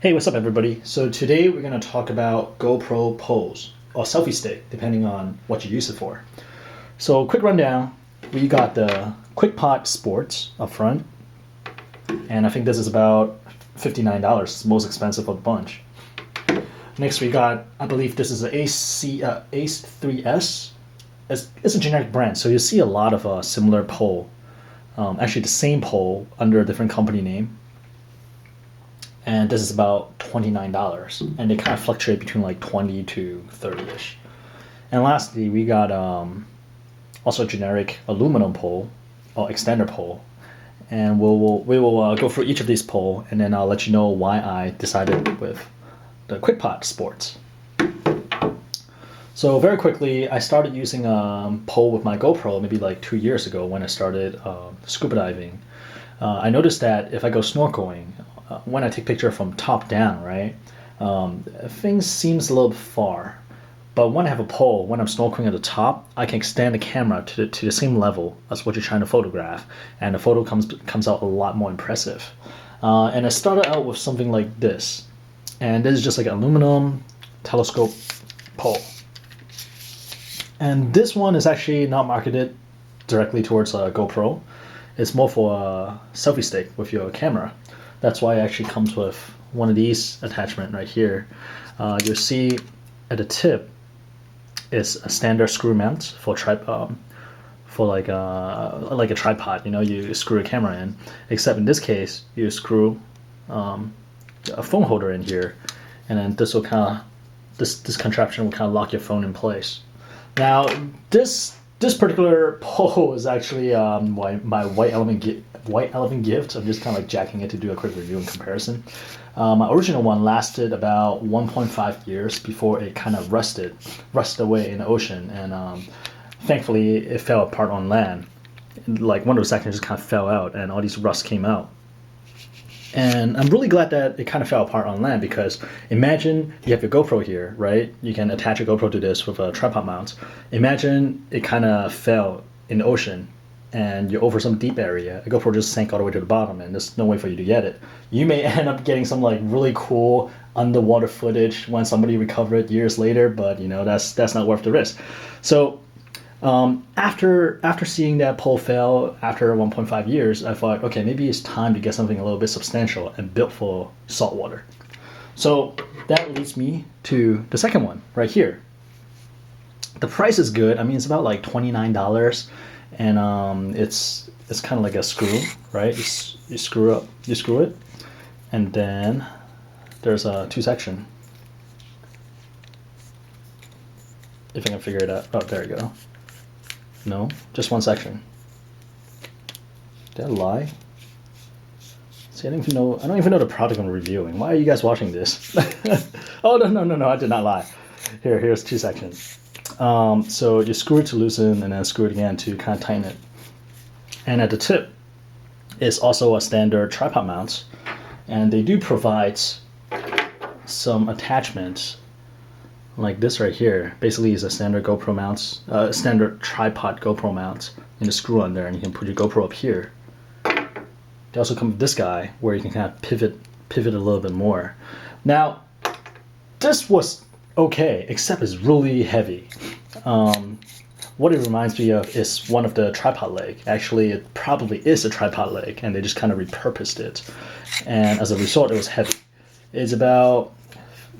Hey, what's up everybody? So today we're going to talk about GoPro Pose or selfie stick, depending on what you use it for. So quick rundown, we got the Quik Pod Sport up front, and I think this is about $59, it's the most expensive of the bunch. Next we got, I believe this is the Ace 3S. It's a generic brand, so you see a lot of similar pole, actually the same pole under a different company name. And this is about $29, and they kind of fluctuate between like 20 to 30-ish. And lastly, we got also a generic aluminum pole or extender pole, and we will go through each of these pole, and then I'll let you know why I decided with the Quik Pod Sports. So very quickly, I started using a pole with my GoPro maybe like 2 years ago when I started scuba diving. I noticed that if I go snorkeling, when I take picture from top down, right, things seems a little bit far. But when I have a pole, when I'm snorkeling at the top, I can extend the camera to the same level as what you're trying to photograph, and the photo comes out a lot more impressive. And I started out with something like this, and this is just like an aluminum telescope pole. And this one is actually not marketed directly towards a GoPro. It's more for a selfie stick with your camera. That's why it actually comes with one of these attachment right here. You'll see at the tip is a standard screw mount for like a tripod. You know, you screw a camera in. Except in this case, you screw a phone holder in here, and then this will this contraption will kind of lock your phone in place. Now this particular pole is actually my white elephant gift. I'm just kind of like jacking it to do a quick review and comparison. My original one lasted about 1.5 years before it kind of rusted away in the ocean, and thankfully it fell apart on land. Like one of the sections just kind of fell out, and all these rust came out. And I'm really glad that it kind of fell apart on land, because imagine you have your GoPro here, right? You can attach a GoPro to this with a tripod mount. Imagine it kind of fell in the ocean and you're over some deep area. A GoPro just sank all the way to the bottom and there's no way for you to get it. You may end up getting some like really cool underwater footage when somebody recovered it years later, but you know, that's not worth the risk. So after seeing that pole fail after 1.5 years, I thought, okay, maybe it's time to get something a little bit substantial and built for saltwater. So that leads me to the second one right here. The price is good. I mean, it's about like $29, and it's kind of like a screw, right? You screw it, and then there's a two section. If I can figure it out. Oh, there you go. No, just one section. Did I lie? See, I don't even know the product I'm reviewing. Why are you guys watching this? Oh, no, I did not lie. Here's two sections. So you screw it to loosen, and then screw it again to kind of tighten it. And at the tip is also a standard tripod mount, and they do provide some attachments like this right here. Basically is a standard GoPro mount, standard tripod GoPro mount, and a screw on there, and you can put your GoPro up here. They also come with this guy where you can kind of pivot a little bit more. Now this was okay, except it's really heavy. What it reminds me of is one of the tripod leg. Actually, it probably is a tripod leg, and they just kind of repurposed it, and as a result it was heavy. It's about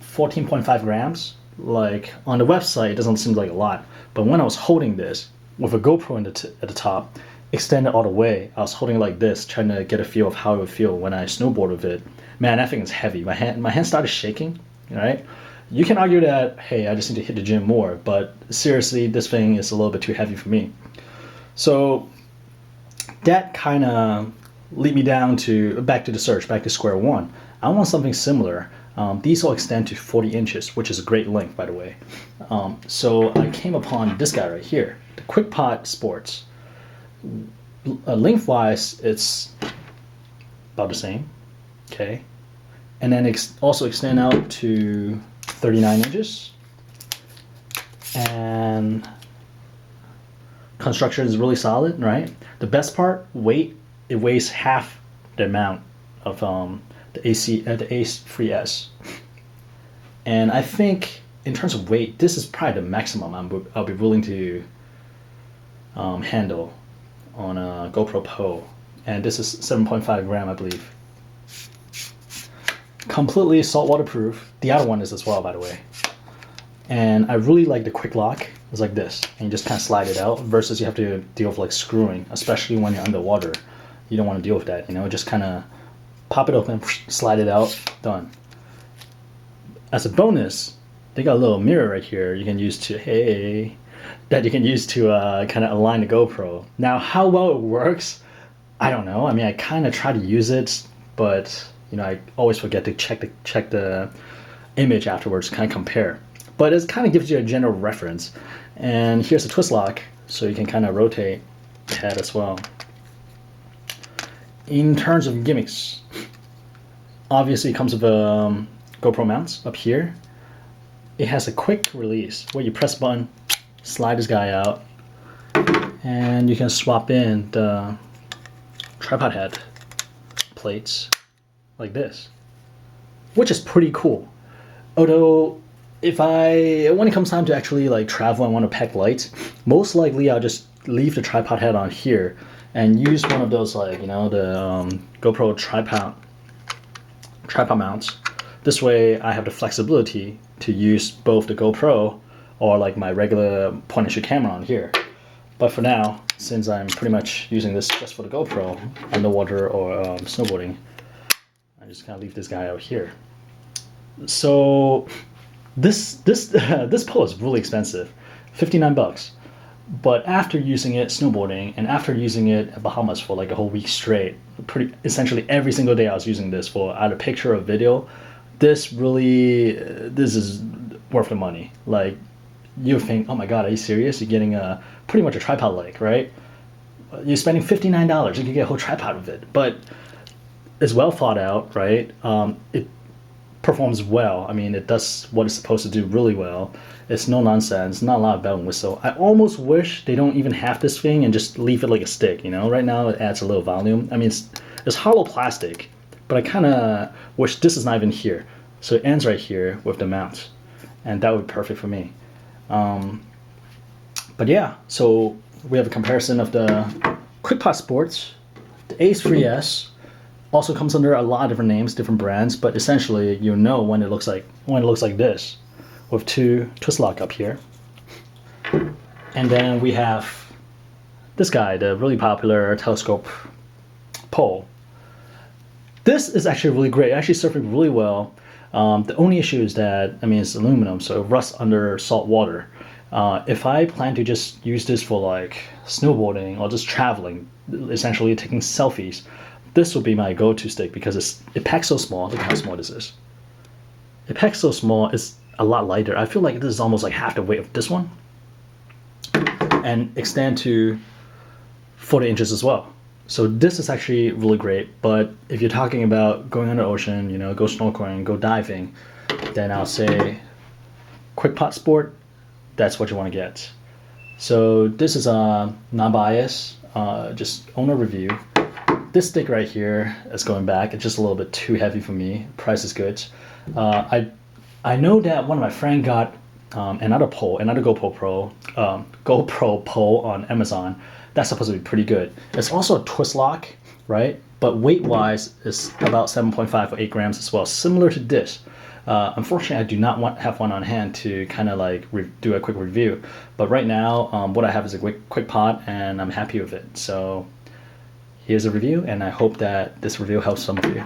14.5 grams. Like on the website it doesn't seem like a lot, but when I was holding this with a GoPro at the top extended all the way, I was holding it like this, trying to get a feel of how it would feel when I snowboard with it. Man, that thing is heavy. My hand started shaking. Right? You can argue that, hey, I just need to hit the gym more, but seriously, this thing is a little bit too heavy for me. So that kind of lead me back to the search, back to square one. I want something similar. These all extend to 40 inches, which is a great length, by the way. So I came upon this guy right here, the Quik Pod Sports. Lengthwise, it's about the same, okay? And then also extend out to 39 inches. And construction is really solid, right? The best part, weight, it weighs half the amount of the Ace 3S. And I think in terms of weight, this is probably the maximum I'll be willing to handle on a GoPro Pro. And this is 7.5 gram, I believe. Completely saltwater proof. The other one is as well, by the way. And I really like the quick lock. It's like this, and you just kind of slide it out, versus you have to deal with like screwing, especially when you're underwater. You don't want to deal with that, you know, just kind of pop it open, slide it out, done. As a bonus, they got a little mirror right here you can use to, that you can use to kind of align the GoPro. Now, how well it works, I don't know. I mean, I kind of try to use it, but you know, I always forget to check the image afterwards, kind of compare. But it kind of gives you a general reference. And here's a twist lock, so you can kind of rotate the head as well. In terms of gimmicks, obviously it comes with GoPro mounts up here. It has a quick release where you press a button, slide this guy out, and you can swap in the tripod head plates like this, which is pretty cool. Although when it comes time to actually like travel and want to pack light, most likely I'll just leave the tripod head on here and use one of those, like, you know, the GoPro tripod mounts. This way I have the flexibility to use both the GoPro or like my regular point and shoot camera on here. But for now, since I'm pretty much using this just for the GoPro, underwater or snowboarding, I just kind of leave this guy out here. So this pole is really expensive, $59. But after using it snowboarding and after using it at Bahamas for like a whole week straight, essentially every single day I was using this for either picture or video, this is worth the money. Like, you think, oh my god, are you serious? You're getting pretty much a tripod leg, right? You're spending $59, you can get a whole tripod with it. But it's well thought out, right? It performs well. I mean, it does what it's supposed to do really well. It's no nonsense, not a lot of bell and whistle. I almost wish they don't even have this thing and just leave it like a stick, you know? Right now it adds a little volume. I mean, it's hollow plastic, but I kind of wish this is not even here. So it ends right here with the mount, and that would be perfect for me. But yeah, so we have a comparison of the Quik Pod Sports, the Ace 3S. Also comes under a lot of different names, different brands, but essentially you know when it looks like this, with two twist lock up here. And then we have this guy, the really popular telescope pole. This is actually really great. Actually surfing really well. The only issue is that, I mean, it's aluminum, so it rusts under salt water. If I plan to just use this for like snowboarding or just traveling, essentially taking selfies, this will be my go-to stick because it packs so small. Look at how small this is. It packs so small, it's a lot lighter. I feel like this is almost like half the weight of this one. And extend to 40 inches as well. So this is actually really great, but if you're talking about going on the ocean, you know, go snorkeling, go diving, then I'll say Quik Pod Sport, that's what you want to get. So this is a non-bias, just owner review. This stick right here is going back. It's just a little bit too heavy for me. Price is good. I know that one of my friends got another GoPro pole on Amazon. That's supposed to be pretty good. It's also a twist lock, right? But weight-wise, it's about 7.5 or 8 grams as well, similar to this. Unfortunately, I do not have one on hand to kind of like do a quick review. But right now, what I have is a Quik Pod, and I'm happy with it. So here's a review, and I hope that this review helps some of you.